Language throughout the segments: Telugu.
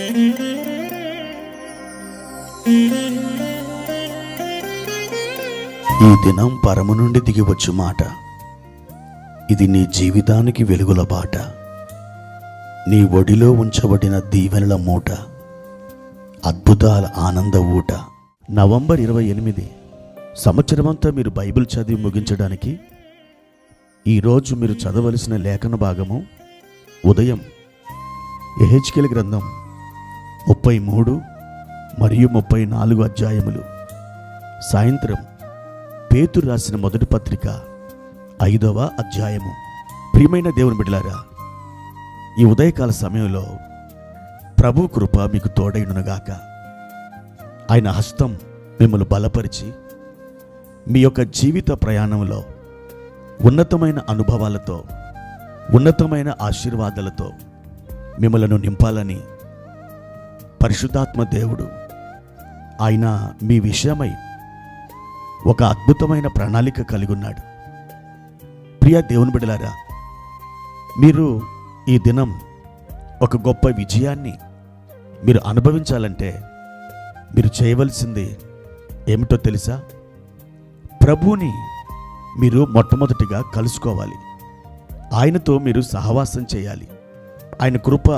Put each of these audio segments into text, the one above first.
ఈ దినం పరము నుండి దిగివచ్చు మాట. ఇది నీ జీవితానికి వెలుగుల బాట. నీ ఒడిలో ఉంచబడిన దీవెనల మూట, అద్భుతాల ఆనంద ఊట. నవంబర్ 28 సంవత్సరమంతా మీరు బైబిల్ చదివి ముగించడానికి ఈరోజు మీరు చదవలసిన లేఖన భాగము ఉదయం యెహెజ్కేలు గ్రంథం 33 మరియు 34 అధ్యాయములు, సాయంత్రం పేతురు రాసిన మొదటి పత్రిక 5వ అధ్యాయము. ప్రియమైన దేవుని బిడ్డలారా, ఈ ఉదయకాల సమయంలో ప్రభు కృప మీకు తోడైనుగాక. ఆయన హస్తం మిమ్మల్ని బలపరిచి మీ యొక్క జీవిత ప్రయాణంలో ఉన్నతమైన అనుభవాలతో, ఉన్నతమైన ఆశీర్వాదాలతో మిమ్మలను నింపాలని పరిశుద్ధాత్మ దేవుడు ఆయన మీ విషయమై ఒక అద్భుతమైన ప్రణాళిక కలిగి ఉన్నాడు. ప్రియ దేవుని బిడ్డలారా, మీరు ఈ దినం ఒక గొప్ప విజయాన్ని మీరు అనుభవించాలంటే మీరు చేయవలసింది ఏమిటో తెలుసా? ప్రభువుని మీరు మొట్టమొదటిగా కలుసుకోవాలి. ఆయనతో మీరు సహవాసం చేయాలి. ఆయన కృప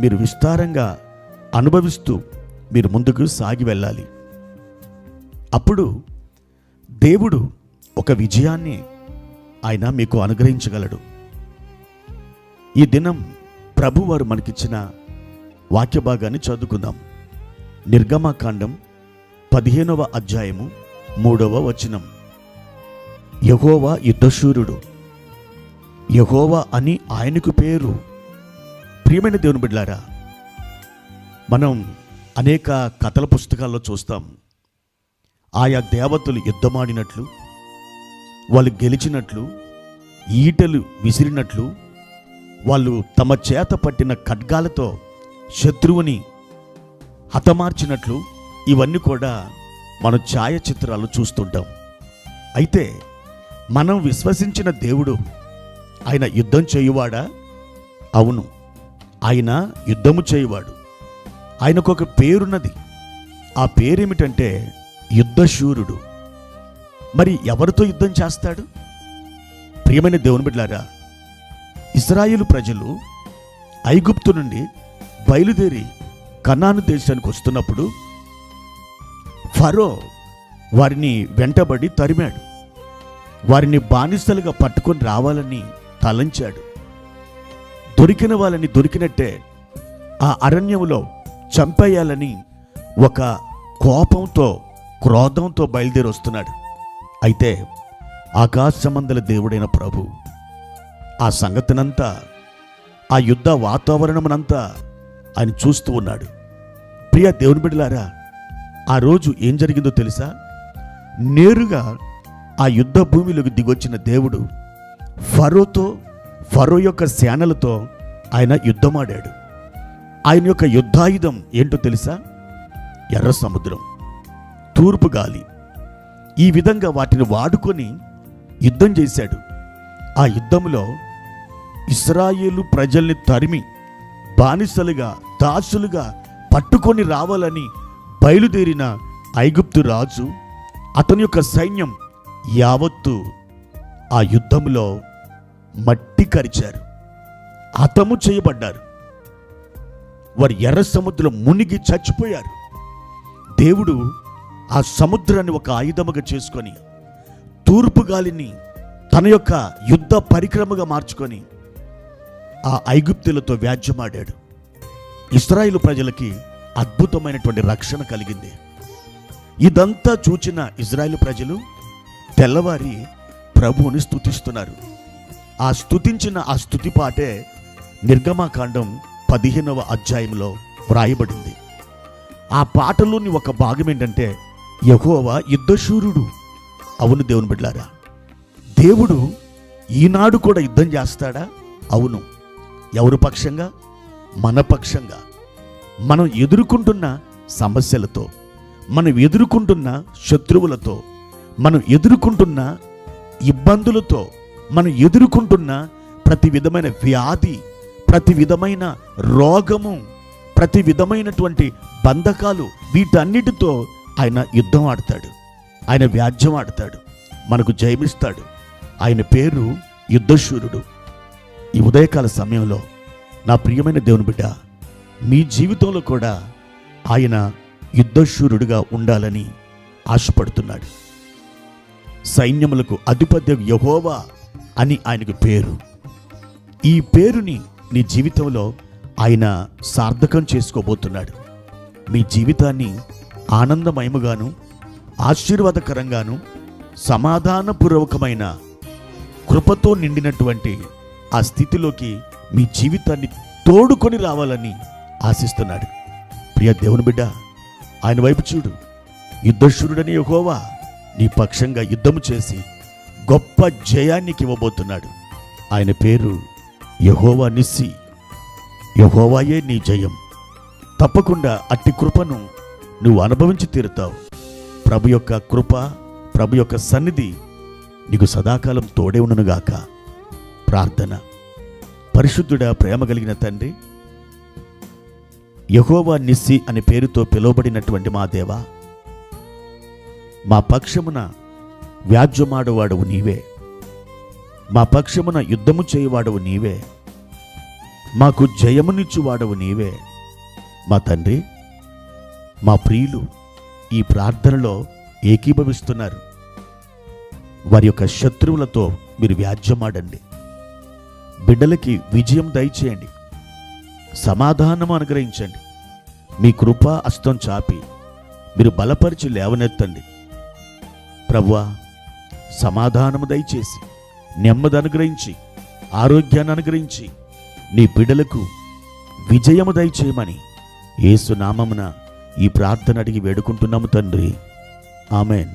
మీరు విస్తారంగా అనుభవిస్తూ మీరు ముందుకు సాగి వెళ్ళాలి. అప్పుడు దేవుడు ఒక విజయాన్ని ఆయన మీకు అనుగ్రహించగలడు. ఈ దినం ప్రభు వారు మనకిచ్చిన వాక్య భాగాన్ని చదువుకుందాం. నిర్గమకాండం 15వ అధ్యాయము 3వ వచనం. యెహోవా యుద్ధశూరుడు, యెహోవా అని ఆయనకు పేరు. ప్రియమైన దేవుని బిడ్డలారా, మనం అనేక కథల పుస్తకాల్లో చూస్తాం. ఆయా దేవతలు యుద్ధమాడినట్లు, వాళ్ళు గెలిచినట్లు, ఈటలు విసిరినట్లు, వాళ్ళు తమ చేత పట్టిన ఖడ్గాలతో శత్రువుని హతమార్చినట్లు, ఇవన్నీ కూడా మనం ఛాయాచిత్రాలు చూస్తుంటాం. అయితే మనం విశ్వసించిన దేవుడు ఆయన యుద్ధం చేయువాడా? అవును, ఆయన యుద్ధము చేయువాడు. ఆయనకు ఒక పేరున్నది. ఆ పేరేమిటంటే యుద్ధశూరుడు. మరి ఎవరితో యుద్ధం చేస్తాడు? ప్రియమైన దేవుని బిడ్డలారా, ఇశ్రాయేలు ప్రజలు ఐగుప్తు నుండి బయలుదేరి కనాను దేశానికి వస్తున్నప్పుడు ఫరో వారిని వెంటబడి తరిమాడు. వారిని బానిసలుగా పట్టుకొని రావాలని తలంచాడు. దొరికిన వాళ్ళని దొరికినట్టే ఆ అరణ్యంలో చంపేయాలని ఒక కోపంతో, క్రోధంతో బయలుదేరి వస్తున్నాడు. అయితే ఆకాశమందల దేవుడైన ప్రభు ఆ సంగతినంతా, ఆ యుద్ధ వాతావరణమునంతా ఆయన చూస్తూ ఉన్నాడు. ప్రియ దేవుని బిడ్డలారా, ఆ రోజు ఏం జరిగిందో తెలుసా? నేరుగా ఆ యుద్ధ భూమిలోకి దిగొచ్చిన దేవుడు ఫరోతో, ఫరో యొక్క సేనలతో ఆయన యుద్ధమాడాడు. ఆయన యొక్క యుద్ధాయుధం ఏంటో తెలుసా? ఎర్ర సముద్రం, తూర్పు గాలి. ఈ విధంగా వాటిని వాడుకొని యుద్ధం చేశాడు. ఆ యుద్ధంలో ఇశ్రాయేలు ప్రజల్ని తరిమి బానిసలుగా, దాసులుగా పట్టుకొని రావాలని బయలుదేరిన ఐగుప్తు రాజు, అతని యొక్క సైన్యం యావత్తు ఆ యుద్ధంలో మట్టి కరిచారు, హతము చేయబడ్డారు. వారు ఎర్ర సముద్రం మునిగి చచ్చిపోయారు. దేవుడు ఆ సముద్రాన్ని ఒక ఆయుధముగా చేసుకొని, తూర్పు గాలిని తన యొక్క యుద్ధ పరిక్రమగా మార్చుకొని ఆ ఐగుప్తులతో వ్యాజ్యమాడాడు. ఇశ్రాయేలు ప్రజలకి అద్భుతమైనటువంటి రక్షణ కలిగింది. ఇదంతా చూచిన ఇశ్రాయేలు ప్రజలు తెల్లవారి ప్రభువుని స్తుతిస్తున్నారు. ఆ స్తుతించిన ఆ స్తుతి పాటే నిర్గమకాండం 15వ అధ్యాయంలో వ్రాయబడింది. ఆ పాటలోని ఒక భాగం ఏంటంటే యెహోవా యుద్ధశూరుడు. అవును దేవుని బిడ్డలారా, దేవుడు ఈనాడు కూడా యుద్ధం చేస్తాడా? అవును. ఎవరు పక్షంగా? మన పక్షంగా. మనం ఎదుర్కొంటున్న సమస్యలతో, మనం ఎదుర్కొంటున్న శత్రువులతో, మనం ఎదుర్కొంటున్న ఇబ్బందులతో, మనం ఎదుర్కొంటున్న ప్రతి విధమైన వ్యాధి, ప్రతి విధమైన రోగము, ప్రతి విధమైనటువంటి బంధకాలు, వీటన్నిటితో ఆయన యుద్ధం ఆడతాడు, ఆయన వ్యాజ్యం ఆడతాడు, మనకు జయమిస్తాడు. ఆయన పేరు యుద్ధశూరుడు. ఈ ఉదయకాల సమయంలో నా ప్రియమైన దేవుని బిడ్డ, మీ జీవితంలో కూడా ఆయన యుద్ధశూరుడుగా ఉండాలని ఆశపడుతున్నాడు. సైన్యములకు అధిపతి యెహోవా అని ఆయనకు పేరు. ఈ పేరుని నీ జీవితంలో ఆయన సార్థకం చేసుకోబోతున్నాడు. మీ జీవితాన్ని ఆనందమయముగాను, ఆశీర్వాదకరంగాను, సమాధానపూర్వకమైన కృపతో నిండినటువంటి ఆ స్థితిలోకి మీ జీవితాన్ని తోడుకొని రావాలని ఆశిస్తున్నాడు. ప్రియ దేవుని బిడ్డ, ఆయన వైపు చూడు. యుద్ధశూరుడని యెహోవా నీ పక్షంగా యుద్ధము చేసి గొప్ప జయానికి ఇవ్వబోతున్నాడు. ఆయన పేరు యెహోవా నిస్సి. యెహోవాయే నీ జయం. తప్పకుండా అట్టి కృపను నువ్వు అనుభవించి తీరుతావు. ప్రభు యొక్క కృప, ప్రభు యొక్క సన్నిధి నీకు సదాకాలం తోడే ఉండునుగాక. ప్రార్థన. పరిశుద్ధుడా, ప్రేమ కలిగిన తండ్రి, యెహోవా నిస్సి అనే పేరుతో పిలువబడినటువంటి మా దేవా, మా పక్షమున వ్యాజ్యమాడువాడవు నీవే, మా పక్షమున యుద్ధము చేయువాడవు నీవే, మాకు జయమునిచ్చువాడవు నీవే. మా తండ్రి, మా ప్రియులు ఈ ప్రార్థనలో ఏకీభవిస్తున్నారు. వారి యొక్క శత్రువులతో మీరు వ్యాజ్యమాడండి. బిడ్డలకి విజయం దయచేయండి, సమాధానము అనుగ్రహించండి. మీ కృపా హస్తం చాపి మీరు బలపరిచి లేవనెత్తండి. ప్రభువా, సమాధానము దయచేసి నెమ్మది అనుగ్రహించి ఆరోగ్యాన్ని అనుగ్రహించి నీ బిడ్డలకు విజయము దయచేయమని యేసు నామమున ఈ ప్రార్థన అడిగి వేడుకుంటున్నాము తండ్రి. ఆమెన్.